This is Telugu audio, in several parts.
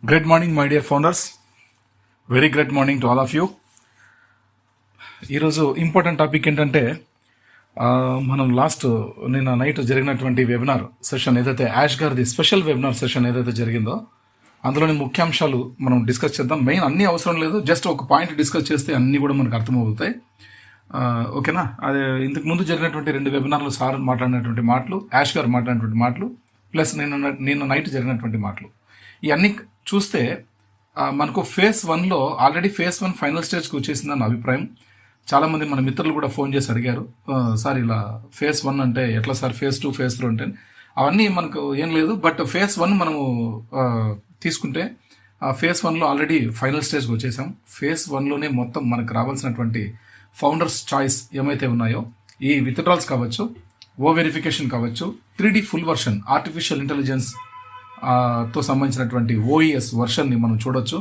Great morning, my dear founders. Very great morning to all of you. ఈరోజు ఇంపార్టెంట్ టాపిక్ ఏంటంటే మనం నిన్న నైట్ జరిగినటువంటి వెబినార్ సెషన్ ఏదైతే యాష్ గారిది స్పెషల్ వెబినార్ సెషన్ ఏదైతే జరిగిందో అందులోని ముఖ్యాంశాలు మనం డిస్కస్ చేద్దాం. మెయిన్ అన్నీ అవసరం లేదు, జస్ట్ ఒక పాయింట్ డిస్కస్ చేస్తే అన్నీ కూడా మనకు అర్థమవుతాయి. ఓకేనా? అదే ఇంతకు ముందు జరిగినటువంటి 2 వెబినార్లు సార్ మాట్లాడినటువంటి మాటలు, యాష్ గారు మాట్లాడినటువంటి మాటలు, ప్లస్ నిన్న నైట్ జరిగినటువంటి మాటలు, ఇవన్నీ చూస్తే మనకు ఫేజ్ 1లో ఆల్రెడీ ఫేజ్ 1 ఫైనల్ స్టేజ్కి వచ్చేసిందని అభిప్రాయం. చాలామంది మన మిత్రులు కూడా ఫోన్ చేసి అడిగారు, సార్ ఇలా ఫేజ్ 1 అంటే ఎట్లా సార్, ఫేజ్ 2 ఫేజ్ 3 అంటే అవన్నీ మనకు ఏం లేదు. బట్ ఫేజ్ 1 మనము తీసుకుంటే ఫేజ్ 1లో ఆల్రెడీ ఫైనల్ స్టేజ్కి వచ్చేసాం. ఫేజ్ 1లోనే మొత్తం మనకు రావాల్సినటువంటి ఫౌండర్స్ చాయిస్ ఏమైతే ఉన్నాయో, ఈ విత్డ్రాల్స్ కావచ్చు, ఓ వెరిఫికేషన్ కావచ్చు, 3D full version artificial intelligence తో సంబంధించినటువంటి ఓఈఎస్ వర్షన్ని మనం చూడొచ్చు.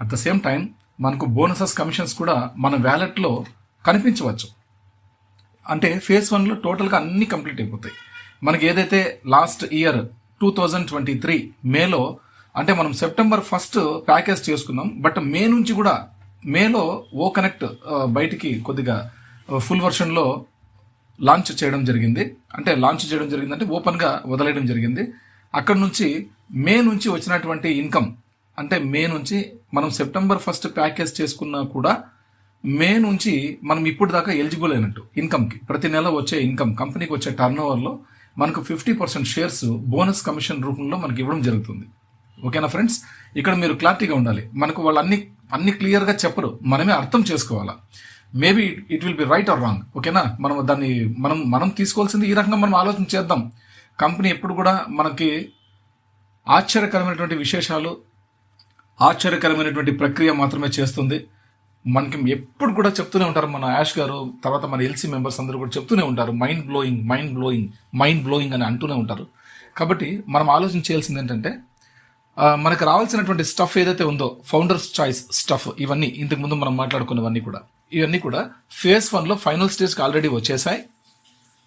అట్ ద సేమ్ టైం మనకు బోనసెస్ కమిషన్స్ కూడా మన వ్యాలెట్లో కనిపించవచ్చు. అంటే ఫేజ్ 1లో టోటల్గా అన్నీ కంప్లీట్ అయిపోతాయి. మనకి ఏదైతే లాస్ట్ ఇయర్ 2023 మేలో, అంటే మనం సెప్టెంబర్ 1 ప్యాకేజ్ చేసుకున్నాం, బట్ మే నుంచి కూడా మేలో ఓ కనెక్ట్ బయటికి కొద్దిగా ఫుల్ వర్షన్లో లాంచ్ చేయడం జరిగింది. అంటే ఓపెన్గా వదిలేయడం జరిగింది. అక్కడ నుంచి మే నుంచి వచ్చినటువంటి ఇన్కమ్, అంటే మే నుంచి మనం సెప్టెంబర్ 1 ప్యాకేజ్ చేసుకున్నా కూడా మే నుంచి మనం ఇప్పుడు దాకా ఎలిజిబుల్ అయినట్టు ఇన్కమ్కి. ప్రతి నెల వచ్చే ఇన్కమ్, కంపెనీకి వచ్చే టర్న్ ఓవర్లో మనకు 50% షేర్స్ బోనస్ కమిషన్ రూపంలో మనకి ఇవ్వడం జరుగుతుంది. ఓకేనా ఫ్రెండ్స్? ఇక్కడ మీరు క్లారిటీగా ఉండాలి. మనకు వాళ్ళు అన్ని క్లియర్గా చెప్పరు, మనమే అర్థం చేసుకోవాలా. Maybe it will be right are wrong. ఓకేనా? మనం తీసుకోవాల్సింది ఈ రకంగా మనం ఆలోచన చేద్దాం. కంపెనీ ఎప్పుడు కూడా మనకి ఆశ్చర్యకరమైనటువంటి విశేషాలు, ఆశ్చర్యకరమైనటువంటి ప్రక్రియ మాత్రమే చేస్తుంది. మనకి ఎప్పుడు కూడా చెప్తూనే ఉంటారు, మన యాష్ గారు, తర్వాత మన ఎల్సీ మెంబర్స్ అందరూ కూడా చెప్తూనే ఉంటారు, మైండ్ బ్లోయింగ్ అని అంటూనే ఉంటారు. కాబట్టి మనం ఆలోచన చేయాల్సింది ఏంటంటే, మనకు రావాల్సినటువంటి స్టఫ్ ఏదైతే ఉందో, ఫౌండర్స్ చాయిస్ స్టఫ్, ఇవన్నీ ఇంతకుముందు మనం మాట్లాడుకున్నవన్నీ కూడా, ఇవన్నీ కూడా ఫేజ్ 1లో ఫైనల్ స్టేజ్కి ఆల్రెడీ వచ్చేసాయి.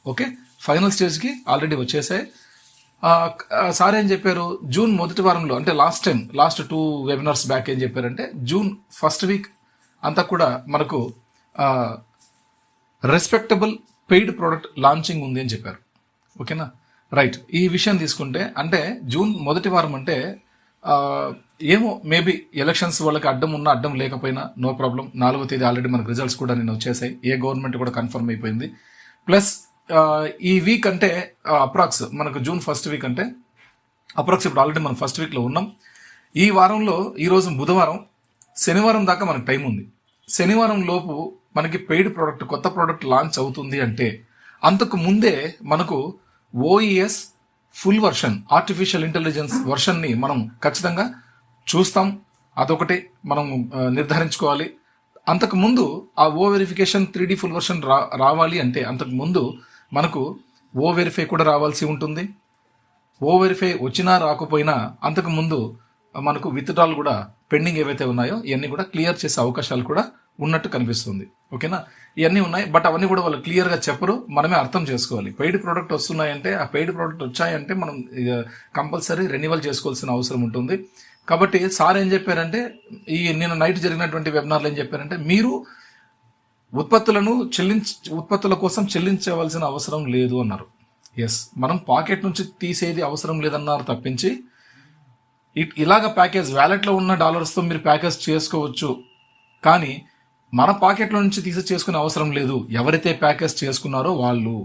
ఓకే, ఫైనల్ స్టేజ్కి ఆల్రెడీ వచ్చేసాయి. సార్ ఏం చెప్పారు, జూన్ మొదటి వారంలో, అంటే లాస్ట్ 2 వెబినార్స్ బ్యాక్ ఏం చెప్పారంటే, జూన్ 1st వీక్ అంతా కూడా మనకు రెస్పెక్టబుల్ పెయిడ్ ప్రోడక్ట్ లాంచింగ్ ఉంది అని చెప్పారు. ఓకేనా? రైట్. ఈ విషయం తీసుకుంటే, అంటే జూన్ మొదటి వారం అంటే ఏమో, మేబీ ఎలక్షన్స్ వాళ్ళకి అడ్డం ఉన్నా అడ్డం లేకపోయినా నో ప్రాబ్లం. 4వ తేదీ ఆల్రెడీ మనకు రిజల్ట్స్ కూడా నిన్న వచ్చేసాయి. ఏ గవర్నమెంట్ కూడా కన్ఫర్మ్ అయిపోయింది. ప్లస్ ఈ వీక్ అంటే అప్రాక్స్ మనకు జూన్ 1st వీక్ అంటే అప్రాక్స్ ఇప్పుడు ఆల్రెడీ మనం 1st వీక్లో ఉన్నాం. ఈ వారంలో ఈరోజు బుధవారం, శనివారం దాకా మనకు టైం ఉంది. శనివారం లోపు మనకి పెయిడ్ ప్రోడక్ట్, కొత్త ప్రోడక్ట్ లాంచ్ అవుతుంది. అంటే అంతకు ముందే మనకు OES full version artificial intelligence వర్షన్ని మనం ఖచ్చితంగా చూస్తాం. అదొకటి మనం నిర్ధారించుకోవాలి. అంతకు ముందు ఆ ఓ వెరిఫికేషన్ 3D ఫుల్ వర్షన్ రావాలి అంటే అంతకు ముందు మనకు ఓ వెరిఫై కూడా రావాల్సి ఉంటుంది. ఓ వెరిఫై వచ్చినా రాకపోయినా అంతకు ముందు మనకు విత్డ్రాల్ కూడా పెండింగ్ ఏవైతే ఉన్నాయో ఇవన్నీ కూడా క్లియర్ చేసే అవకాశాలు కూడా ఉన్నట్టు కనిపిస్తుంది. ఓకేనా? ఇవన్నీ ఉన్నాయి, బట్ అవన్నీ కూడా వాళ్ళు క్లియర్గా చెప్పరు, మనమే అర్థం చేసుకోవాలి. పెయిడ్ ప్రోడక్ట్ వస్తున్నాయంటే, ఆ పెయిడ్ ప్రోడక్ట్ వచ్చాయంటే మనం కంపల్సరీ రెన్యువల్ చేసుకోవాల్సిన అవసరం ఉంటుంది. కాబట్టి సార్ ఏం చెప్పారంటే, ఈ నిన్న నైట్ జరిగినటువంటి వెబినార్లో ఏం చెప్పారంటే, మీరు ఉత్పత్తుల కోసం చెల్లించవలసిన అవసరం లేదు అన్నారు. ఎస్, మనం పాకెట్ నుంచి తీసేది అవసరం లేదన్నారు తప్పించి, ఇలాగ ప్యాకేజ్ వ్యాలెట్లో ఉన్న డాలర్స్తో మీరు ప్యాకేజ్ చేసుకోవచ్చు, కానీ మన పాకెట్లో నుంచి చేసుకునే అవసరం లేదు. ఎవరైతే ప్యాకేజ్ చేసుకున్నారో వాళ్ళు,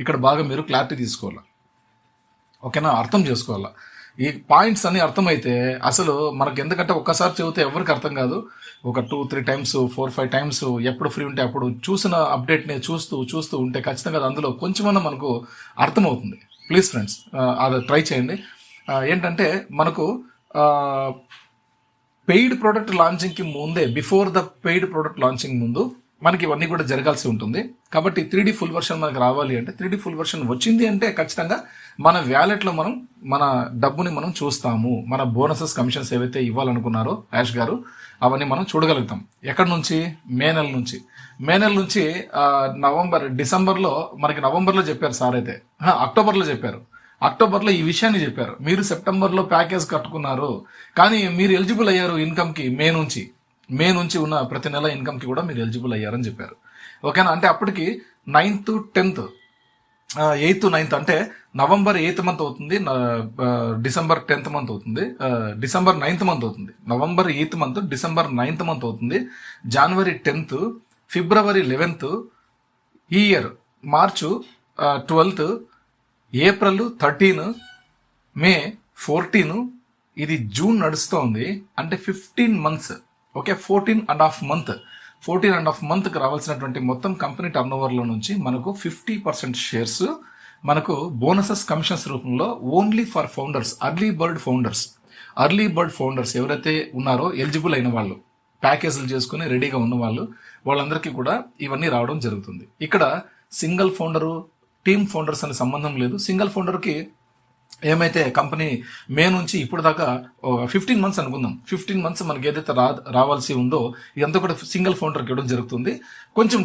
ఇక్కడ బాగా మీరు క్లారిటీ తీసుకోవాలి. ఓకేనా? అర్థం చేసుకోవాలా. ఈ పాయింట్స్ అన్ని అర్థమైతే అసలు మనకు, ఎందుకంటే ఒక్కసారి చెబితే ఎవరికి అర్థం కాదు. ఒక 2-3 టైమ్స్ 4-5 టైమ్స్ ఎప్పుడు ఫ్రీ ఉంటే అప్పుడు చూసిన అప్డేట్ని చూస్తూ ఉంటే ఖచ్చితంగా అందులో కొంచెమన్నా మనకు అర్థమవుతుంది. ప్లీజ్ ఫ్రెండ్స్, అది ట్రై చేయండి. ఏంటంటే మనకు పెయిడ్ ప్రోడక్ట్ లాంచింగ్కి ముందే, before the paid product launching ముందు మనకి ఇవన్నీ కూడా జరగాల్సి ఉంటుంది. కాబట్టి 3D ఫుల్ వర్షన్ మనకు రావాలి అంటే, 3D ఫుల్ వర్షన్ వచ్చింది అంటే ఖచ్చితంగా మన వ్యాలెట్లో మనం మన డబ్బుని మనం చూస్తాము. మన బోనసెస్ కమిషన్స్ ఏవైతే ఇవ్వాలనుకున్నారో యాష్ గారు, అవన్నీ మనం చూడగలుగుతాం. ఎక్కడి నుంచి? మే నెల నుంచి డిసెంబర్లో మనకి నవంబర్లో చెప్పారు సార్, అయితే అక్టోబర్లో చెప్పారు. అక్టోబర్లో ఈ విషయాన్ని చెప్పారు. మీరు సెప్టెంబర్లో ప్యాకేజ్ కట్టుకున్నారు, కానీ మీరు ఎలిజిబుల్ అయ్యారు ఇన్కమ్కి మే నుంచి ఉన్న ప్రతి నెల ఇన్కమ్కి కూడా మీరు ఎలిజిబుల్ అయ్యారని చెప్పారు. ఓకేనా? అంటే అప్పటికి 9th 10th 8th 9th అంటే నవంబర్ 8th మంత్ అవుతుంది, డిసెంబర్ 10th మంత్ అవుతుంది, డిసెంబర్ 9th మంత్ అవుతుంది, November 8th month, December 9th month అవుతుంది, జనవరి 10th, ఫిబ్రవరి 11th, ఈ ఇయర్ మార్చు 12th, ఏప్రిల్ 13, మే 14, ఇది జూన్ నడుస్తోంది. అంటే 15 months. ఓకే, 14.5 మంత్కి రావాల్సినటువంటి మొత్తం కంపెనీ టర్న్ ఓవర్లో నుంచి మనకు 50% షేర్స్ మనకు బోనసెస్ కమిషన్స్ రూపంలో only for founders, early bird founders ఎవరైతే ఉన్నారో ఎలిజిబుల్ అయిన వాళ్ళు, ప్యాకేజీలు చేసుకుని రెడీగా ఉన్న వాళ్ళందరికీ కూడా ఇవన్నీ రావడం జరుగుతుంది. ఇక్కడ సింగిల్ ఫౌండరు, టీమ్ ఫౌండర్స్ అనే సంబంధం లేదు. సింగిల్ ఫౌండర్కి ఏమైతే కంపెనీ మే నుంచి ఇప్పుడు దాకా 15 months అనుకుందాం, 15 months మనకి ఏదైతే రావాల్సి ఉందో ఇదంతా కూడా సింగిల్ ఫౌండర్కి ఇవ్వడం జరుగుతుంది. కొంచెం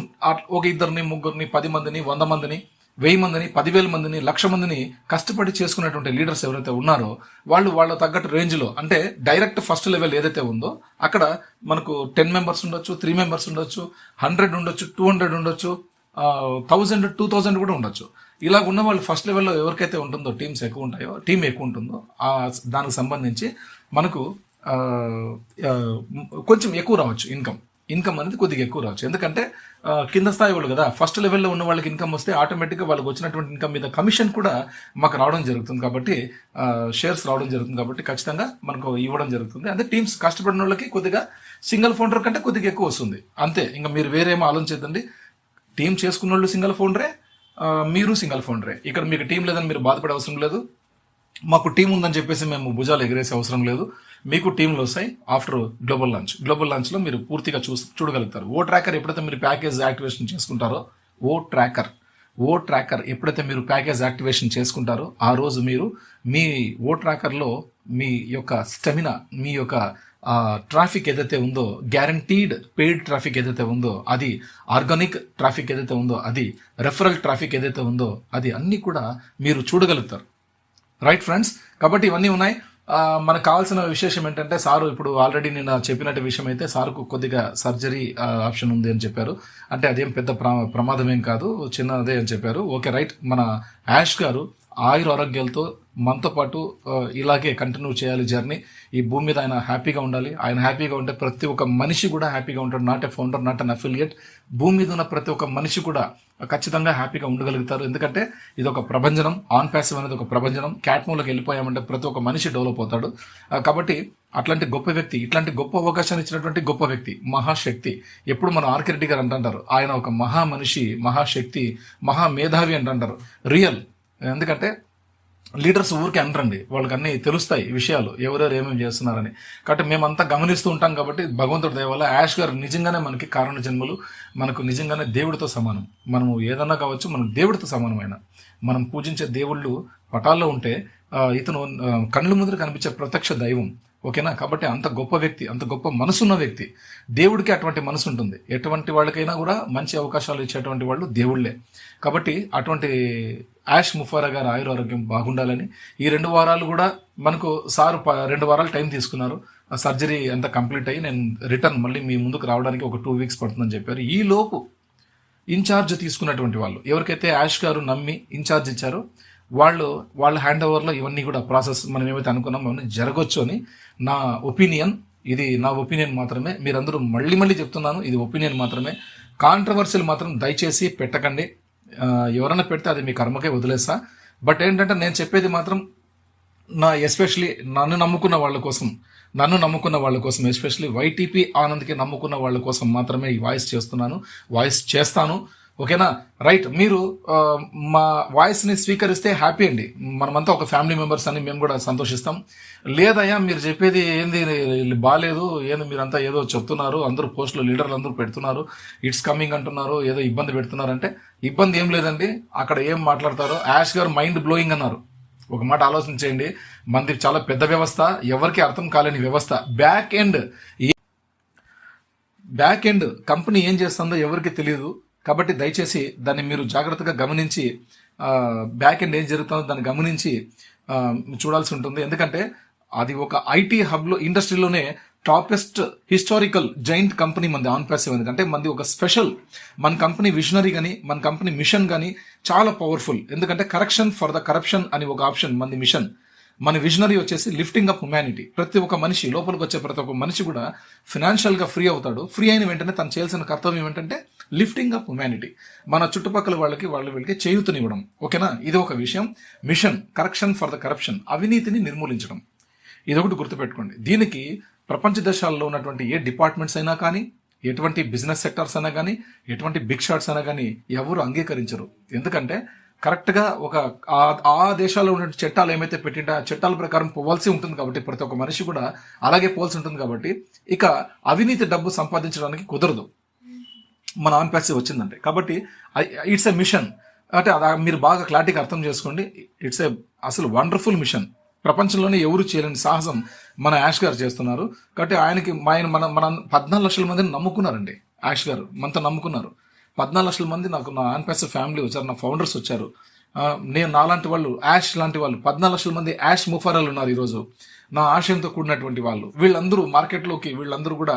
ఒక 2, 3, 10 మందిని, 100 మందిని, 1000 మందిని, 10,000 మందిని, 1,00,000 మందిని కష్టపడి చేసుకునేటువంటి లీడర్స్ ఎవరైతే ఉన్నారో వాళ్ళ తగ్గట్టు రేంజ్లో, అంటే డైరెక్ట్ ఫస్ట్ లెవెల్ ఏదైతే ఉందో అక్కడ మనకు 10 members ఉండొచ్చు, 3 members ఉండొచ్చు, 100 ఉండొచ్చు, 200 ఉండొచ్చు, 1000, 2000 కూడా ఉండొచ్చు. ఇలా ఉన్న వాళ్ళు ఫస్ట్ లెవెల్లో ఎవరికైతే ఉంటుందో టీమ్ ఎక్కువ ఉంటుందో దానికి సంబంధించి మనకు కొంచెం ఎక్కువ రావచ్చు ఇన్కమ్ అనేది కొద్దిగా ఎక్కువ రావచ్చు. ఎందుకంటే కింద స్థాయి వాళ్ళు కదా, ఫస్ట్ లెవెల్లో ఉన్న వాళ్ళకి ఇన్కమ్ వస్తే ఆటోమేటిక్గా వాళ్ళకి వచ్చినటువంటి ఇన్కమ్ మీద కమిషన్ కూడా మాకు రావడం జరుగుతుంది, కాబట్టి షేర్స్ రావడం జరుగుతుంది, కాబట్టి ఖచ్చితంగా మనకు ఇవ్వడం జరుగుతుంది. అదే టీమ్స్ కష్టపడిన వాళ్ళకి కొద్దిగా సింగిల్ ఫౌండర్ కంటే కొద్దిగా ఎక్కువ వస్తుంది అంతే. ఇంకా మీరు వేరేమో ఆలోచించదండి. టీం చేసుకున్న వాళ్ళు సింగిల్ ఫౌండరే, మీరు సింగిల్ ఫౌండరే. ఇక్కడ మీకు టీం లేదని మీరు బాధపడే అవసరం లేదు. మాకు టీం ఉందని చెప్పేసి మేము భుజాలు ఎగరేసే అవసరం లేదు. మీకు టీంలు వస్తాయి ఆఫ్టర్ గ్లోబల్ లాంచ్లో మీరు పూర్తిగా చూడగలుగుతారు. ఓ ట్రాకర్ ఎప్పుడైతే మీరు ప్యాకేజ్ యాక్టివేషన్ చేసుకుంటారో, ఓ ట్రాకర్ ఎప్పుడైతే మీరు ప్యాకేజ్ యాక్టివేషన్ చేసుకుంటారో ఆ రోజు మీరు మీ ఓ ట్రాకర్లో మీ యొక్క స్టెమినా, మీ యొక్క ట్రాఫిక్ ఏదైతే ఉందో, గ్యారంటీడ్ పెయిడ్ ట్రాఫిక్ ఏదైతే ఉందో అది, ఆర్గానిక్ ట్రాఫిక్ ఏదైతే ఉందో అది, రెఫరల్ ట్రాఫిక్ ఏదైతే ఉందో అది అన్నీ కూడా మీరు చూడగలుగుతారు. Right friends? కాబట్టి ఇవన్నీ ఉన్నాయి. మనకు కావాల్సిన విశేషం ఏంటంటే, సారు ఇప్పుడు ఆల్రెడీ నేను చెప్పినట్టు విషయం అయితే సార్కు కొద్దిగా సర్జరీ ఆప్షన్ ఉంది అని చెప్పారు. అంటే అదేం పెద్ద ప్రమాదం ఏం కాదు, చిన్నదే అని చెప్పారు. Okay right. మన యాష్ గారు ఆరోగ్యాలతో మనతో పాటు ఇలాగే కంటిన్యూ చేయాలి జర్నీ. ఈ భూమి మీద ఆయన హ్యాపీగా ఉండాలి. ఆయన హ్యాపీగా ఉంటే ప్రతి ఒక్క మనిషి కూడా హ్యాపీగా ఉంటాడు. Not a founder, not an affiliate. భూమి మీద ఉన్న ప్రతి ఒక్క మనిషి కూడా ఖచ్చితంగా హ్యాపీగా ఉండగలుగుతారు. ఎందుకంటే ఇది ఒక ప్రభంజనం. ఆన్ ప్యాసివ్ అనేది ఒక ప్రభంజనం. క్యాట్మోలోకి వెళ్ళిపోయామంటే ప్రతి ఒక్క మనిషి డెవలప్ అవుతాడు. కాబట్టి అట్లాంటి గొప్ప వ్యక్తి, ఇట్లాంటి గొప్ప అవకాశాన్ని ఇచ్చినటువంటి గొప్ప వ్యక్తి, మహాశక్తి. ఎప్పుడు మన ఆర్కే రెడ్డి గారు అంటుంటారు, ఆయన ఒక మహా మనిషి, మహాశక్తి, మహా మేధావి అంటుంటారు. రియల్. ఎందుకంటే లీడర్స్ ఊరికే అనరండి, వాళ్ళకి అన్నీ తెలుస్తాయి విషయాలు, ఎవరెవరు ఏమేమి చేస్తున్నారని. కాబట్టి మేమంతా గమనిస్తూ ఉంటాం. కాబట్టి భగవంతుడి దయ వల్ల యాష్ గారు నిజంగానే మనకి కారణ జన్మలు, మనకు నిజంగానే దేవుడితో సమానం. మనము ఏదన్నా కావచ్చు, మనకు దేవుడితో సమానమైన, మనం పూజించే దేవుళ్ళు పటాల్లో ఉంటే ఇతను కళ్ళు ముందు కనిపించే ప్రత్యక్ష దైవం. ఓకేనా? కాబట్టి అంత గొప్ప వ్యక్తి, అంత గొప్ప మనసున్న వ్యక్తి. దేవుడికి అటువంటి మనసు ఉంటుంది. ఎటువంటి వాళ్ళకైనా కూడా మంచి అవకాశాలు ఇచ్చేటువంటి వాళ్ళు దేవుళ్లే. కాబట్టి అటువంటి యాష్ ముఫారా గారు ఆరోగ్యం బాగుండాలని, ఈ 2 వారాలు కూడా మనకు సారు 2 వారాలు టైం తీసుకున్నారు. సర్జరీ అంతా కంప్లీట్ అయ్యి నేను రిటర్న్ మళ్ళీ మీ ముందుకు రావడానికి ఒక 2 weeks పడుతుందని చెప్పారు. ఈ లోపు ఇన్ఛార్జ్ తీసుకున్నటువంటి వాళ్ళు ఎవరికైతే యాష్ గారు నమ్మి ఇన్ఛార్జ్ ఇచ్చారో వాళ్ళ హ్యాండ్ ఓవర్లో ఇవన్నీ కూడా ప్రాసెస్ మనం ఏమైతే అనుకున్నాం అవన్నీ జరగచ్చు అని నా ఒపీనియన్. ఇది నా ఒపీనియన్ మాత్రమే. మీరందరూ మళ్ళీ చెప్తున్నాను, ఇది ఒపీనియన్ మాత్రమే. కాంట్రవర్సీలు మాత్రం దయచేసి పెట్టకండి. ఎవరైనా పెడితే అది మీ కర్మకే వదిలేస్తా. బట్ ఏంటంటే నేను చెప్పేది మాత్రం ఎస్పెషలీ నన్ను నమ్ముకున్న వాళ్ళ కోసం ఎస్పెషలీ వైటీపీ ఆనంద్కి నమ్ముకున్న వాళ్ళ కోసం మాత్రమే ఈ వాయిస్ చేస్తాను. ఓకేనా? రైట్. మీరు మా వాయిస్ని స్వీకరిస్తే హ్యాపీ అండి. మనమంతా ఒక ఫ్యామిలీ మెంబర్స్ అని మేము కూడా సంతోషిస్తాం. లేదయ్యా మీరు చెప్పేది ఏంది బాగాలేదు, మీరంతా ఏదో చెప్తున్నారు, అందరూ పోస్టులు లీడర్లు అందరూ పెడుతున్నారు, ఇట్స్ కమింగ్ అంటున్నారు, ఏదో ఇబ్బంది పెడుతున్నారంటే ఇబ్బంది ఏం లేదండి. అక్కడ ఏం మాట్లాడతారో యాష్ గారు మైండ్ బ్లోయింగ్ అన్నారు. ఒక మాట ఆలోచించేయండి, మనది చాలా పెద్ద వ్యవస్థ, ఎవరికి అర్థం కాలేని వ్యవస్థ. బ్యాక్ ఎండ్ కంపెనీ ఏం చేస్తుందో ఎవరికి తెలియదు. కాబట్టి దయచేసి దాన్ని మీరు జాగ్రత్తగా గమనించి బ్యాక్ ఎండ్ ఏం జరుగుతుందో దాన్ని గమనించి చూడాల్సి ఉంటుంది. ఎందుకంటే అది ఒక ఐటీ హబ్లో ఇండస్ట్రీలోనే టాపెస్ట్ హిస్టారికల్ జైంట్ కంపెనీ మంది ఆన్ ప్యాసివ్. ఎందుకంటే మంది ఒక స్పెషల్, మన కంపెనీ విజనరీ కానీ మన కంపెనీ మిషన్ కానీ చాలా పవర్ఫుల్. ఎందుకంటే కరెక్షన్ ఫర్ ద కరప్షన్ అని ఒక ఆప్షన్ మంది మిషన్. మన విజనరీ వచ్చేసి లిఫ్టింగ్ అప్ హ్యుమానిటీ. ప్రతి ఒక్క మనిషి లోపలికి వచ్చే ప్రతి ఒక్క మనిషి కూడా ఫినాన్షియల్ గా ఫ్రీ అవుతాడు. ఫ్రీ అయిన వెంటనే తను చేయాల్సిన కర్తవ్యం ఏంటంటే లిఫ్టింగ్ అప్ హ్యుమానిటీ, మన చుట్టుపక్కల వీళ్ళకి చేయూతనివ్వడం. ఓకేనా, ఇది ఒక విషయం. Mission correction for the corruption, అవినీతిని నిర్మూలించడం. ఇదొకటి గుర్తుపెట్టుకోండి. దీనికి ప్రపంచ దేశాల్లో ఉన్నటువంటి ఏ డిపార్ట్మెంట్స్ అయినా కానీ, ఎటువంటి బిజినెస్ సెక్టర్స్ అయినా కానీ, ఎటువంటి బిగ్ షాట్స్ అయినా కానీ ఎవరు అంగీకరించరు. ఎందుకంటే కరెక్ట్గా ఆ దేశాల్లో ఉన్న చట్టాలు ఏమైతే పెట్టింటే ఆ చట్టాల ప్రకారం పోవాల్సి ఉంటుంది కాబట్టి, ప్రతి ఒక్క మనిషి కూడా అలాగే పోవాల్సి ఉంటుంది కాబట్టి, ఇక అవినీతి డబ్బు సంపాదించడానికి కుదరదు మన ఆన్ ప్యాసివ్ వచ్చిందంటే. కాబట్టి ఇట్స్ ఎ మిషన్. అంటే మీరు బాగా క్లారిటీగా అర్థం చేసుకోండి. ఇట్స్ ఏ అసలు వండర్ఫుల్ మిషన్. ప్రపంచంలోనే ఎవరు చేయలేని సాహసం మన యాష్ గారు చేస్తున్నారు. కాబట్టి ఆయనకి మన 14 లక్షల మందిని నమ్ముకున్నారండి. యాష్ గారు మనతో నమ్ముకున్నారు. 14 లక్షల మంది నాకు నా ఆన్ ప్యాసివ్ ఫ్యామిలీ వచ్చారు, నా ఫౌండర్స్ వచ్చారు. నేను నాలాంటి వాళ్ళు, యాష్ లాంటి వాళ్ళు 14 లక్షల మంది యాష్ ముఫారాలు ఉన్నారు ఈరోజు, నా ఆశయంతో కూడినటువంటి వాళ్ళు. వీళ్ళందరూ మార్కెట్లోకి, వీళ్ళందరూ కూడా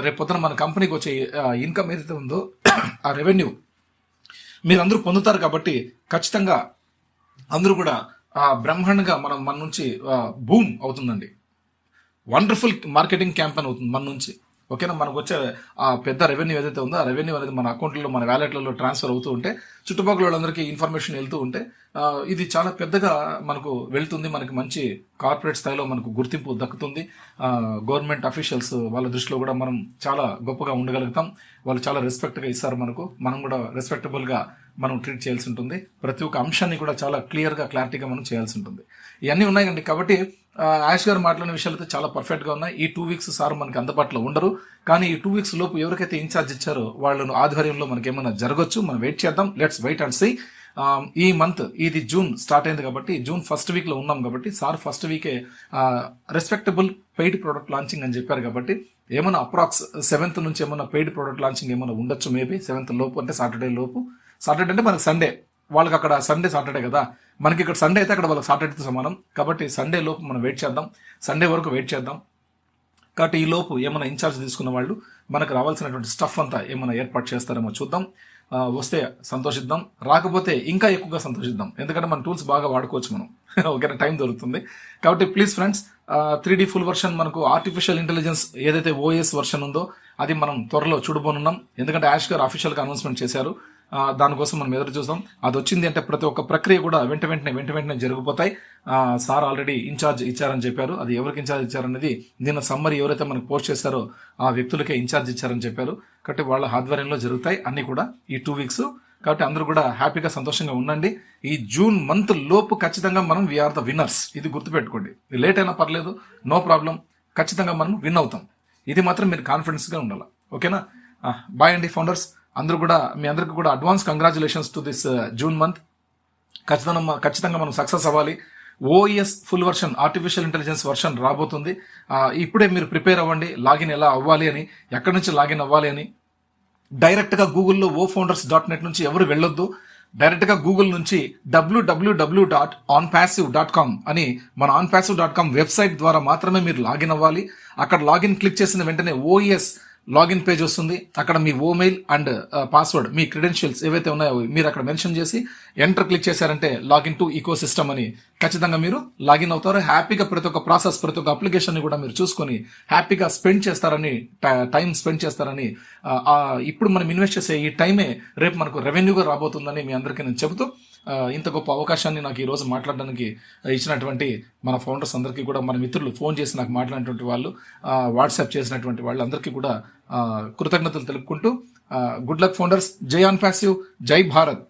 రేపొద్దున మన కంపెనీకి వచ్చే ఇన్కమ్ ఏదైతే ఉందో ఆ రెవెన్యూ మీరందరూ పొందుతారు. కాబట్టి ఖచ్చితంగా అందరూ కూడా బ్రహ్మాండంగా మన నుంచి బూమ్ అవుతుందండి. వండర్ఫుల్ మార్కెటింగ్ క్యాంపెయిన్ అవుతుంది మన నుంచి. ఓకేనా, మనకు వచ్చే ఆ పెద్ద రెవెన్యూ ఏదైతే ఉందో ఆ రెవెన్యూ అనేది మన అకౌంట్లో, మన వ్యాలెట్లలో ట్రాన్స్ఫర్ అవుతూ ఉంటే, చుట్టుపక్కల వాళ్ళందరికీ ఇన్ఫర్మేషన్ వెళ్తూ ఉంటే ఇది చాలా పెద్దగా మనకు వెళ్తుంది. మనకి మంచి కార్పొరేట్ స్థాయిలో మనకు గుర్తింపు దక్కుతుంది. గవర్నమెంట్ అఫీషియల్స్ వాళ్ళ దృష్టిలో కూడా మనం చాలా గొప్పగా ఉండగలుగుతాం. వాళ్ళు చాలా రెస్పెక్ట్గా ఇస్తారు మనకు. మనం కూడా రెస్పెక్టబుల్గా మనం ట్రీట్ చేయాల్సి ఉంటుంది. ప్రతి ఒక్క అంశాన్ని కూడా చాలా క్లియర్గా, క్లారిటీగా మనం చేయాల్సి ఉంటుంది. ఇవన్నీ ఉన్నాయండి. కాబట్టి యాష్ గారు మాట్లాడిన విషయాలు అయితే చాలా పర్ఫెక్ట్గా ఉన్నాయి. ఈ 2 వీక్స్ సార్ మనకి అందుబాటులో ఉండరు. కానీ ఈ 2 వీక్స్ లోపు ఎవరికైతే ఇన్ఛార్జ్ ఇచ్చారో వాళ్ళను ఆధ్వర్యంలో మనకి ఏమైనా జరగచ్చు. మనం వెయిట్ చేద్దాం. Let's wait and see. ఈ మంత్ ఇది జూన్ స్టార్ట్ అయింది కాబట్టి, జూన్ ఫస్ట్ వీక్ లో ఉన్నాం కాబట్టి, సార్ ఫస్ట్ వీకే రెస్పెక్టబుల్ పెయిడ్ ప్రోడక్ట్ లాంచింగ్ అని చెప్పారు. కాబట్టి ఏమైనా అప్రాక్స్ 7th నుంచి ఏమైనా పెయిడ్ ప్రోడక్ట్ లాంచింగ్ ఏమైనా ఉండొచ్చు. మేబీ 7th లోపు, అంటే సాటర్డే లోపు. సాటర్డే అంటే మనకి సండే, వాళ్ళకి అక్కడ సండే సాటర్డే కదా, మనకి ఇక్కడ సండే అయితే అక్కడ వాళ్ళకి సాటర్డేతో సమానం. కాబట్టి సండే లోపు మనం వెయిట్ చేద్దాం, సండే వరకు వెయిట్ చేద్దాం. కాబట్టి ఈ లోపు ఏమైనా ఇన్ఛార్జ్ తీసుకున్న వాళ్ళు మనకు రావాల్సినటువంటి స్టఫ్ అంతా ఏమైనా ఏర్పాటు చేస్తారేమో చూద్దాం. వస్తే సంతోషిద్దాం, రాకపోతే ఇంకా ఎక్కువగా సంతోషిద్దాం. ఎందుకంటే మన టూల్స్ బాగా వాడుకోవచ్చు మనం. ఓకేనా, టైం దొరుకుతుంది. కాబట్టి please friends, 3D full version మనకు ఆర్టిఫిషియల్ ఇంటెలిజెన్స్ ఏదైతే OS వర్షన్ ఉందో అది మనం త్వరలో చూడబోనున్నాం. ఎందుకంటే యాష్ గారు అఫీషియల్గా అనౌన్స్మెంట్ చేశారు. దానికోసం మనం ఎదురు చూస్తాం. అది వచ్చింది అంటే ప్రతి ఒక్క ప్రక్రియ కూడా వెంట వెంటనే జరిగిపోతాయి. సార్ ఆల్రెడీ ఇన్ఛార్జ్ ఇచ్చారని చెప్పారు. అది ఎవరికి ఇన్ఛార్జ్ ఇచ్చారనేది నిన్న సమ్మరీ ఎవరైతే మనకు పోస్ట్ చేశారో ఆ వ్యక్తులకే ఇన్ఛార్జ్ ఇచ్చారని చెప్పారు. కాబట్టి వాళ్ళ ఆధ్వర్యంలో జరుగుతాయి అన్ని కూడా ఈ 2 వీక్స్. కాబట్టి అందరూ కూడా హ్యాపీగా, సంతోషంగా ఉండండి. ఈ జూన్ మంత్ లోపు ఖచ్చితంగా మనం వీఆర్ ద విన్నర్స్. ఇది గుర్తుపెట్టుకోండి. లేట్ అయినా పర్లేదు, నో ప్రాబ్లం. ఖచ్చితంగా మనం విన్ అవుతాం. ఇది మాత్రం మీరు కాన్ఫిడెన్స్గా ఉండాలి. ఓకేనా, బాయ్ అండి ఫౌండర్స్. అందరూ కూడా, మీ అందరికీ కూడా advance congratulations to this June month. ఖచ్చితంగా మనం సక్సెస్ అవ్వాలి. OS full version, artificial intelligence version రాబోతుంది. ఇప్పుడే మీరు ప్రిపేర్ అవ్వండి. లాగిన్ ఎలా అవ్వాలి అని, ఎక్కడి నుంచి లాగిన్ అవ్వాలి అని. డైరెక్ట్గా గూగుల్లో ofounders.net నుంచి ఎవరు వెళ్ళొద్దు. డైరెక్ట్గా గూగుల్ నుంచి www.onpassive.com అని మన onpassive.com వెబ్సైట్ ద్వారా మాత్రమే మీరు లాగిన్ అవ్వాలి. అక్కడ లాగిన్ క్లిక్ చేసిన వెంటనే OS లాగిన్ పేజ్ వస్తుంది. అక్కడ మీ ఓమెయిల్ అండ్ పాస్వర్డ్, మీ క్రెడెన్షియల్స్ ఏవైతే ఉన్నాయో మీరు అక్కడ మెన్షన్ చేసి ఎంటర్ క్లిక్ చేశారంటే లాగిన్ టు ఈకో సిస్టమ్ అని ఖచ్చితంగా మీరు లాగిన్ అవుతారు. హ్యాపీగా ప్రతి ఒక్క ప్రాసెస్, ప్రతి ఒక్క అప్లికేషన్ ని కూడా మీరు చూసుకొని హ్యాపీగా టైం స్పెండ్ చేస్తారని, ఇప్పుడు మనం ఇన్వెస్ట్ చేసే ఈ టైమే రేపు మనకు రెవెన్యూగా రాబోతుందని మీ అందరికీ నేను చెబుతూ, ఇంత గొప్ప అవకాశాన్ని నాకు ఈ రోజు మాట్లాడడానికి ఇచ్చినటువంటి మన ఫౌండర్స్ అందరికీ కూడా, మన మిత్రులు ఫోన్ చేసి నాకు మాట్లాడినటువంటి వాళ్ళు, వాట్సాప్ చేసినటువంటి వాళ్ళందరికీ కూడా కృతజ్ఞతలు తెలుపుకుంటూ, గుడ్ లక్ ఫౌండర్స్. జై ఆన్ ప్యాసివ్, జై భారత్.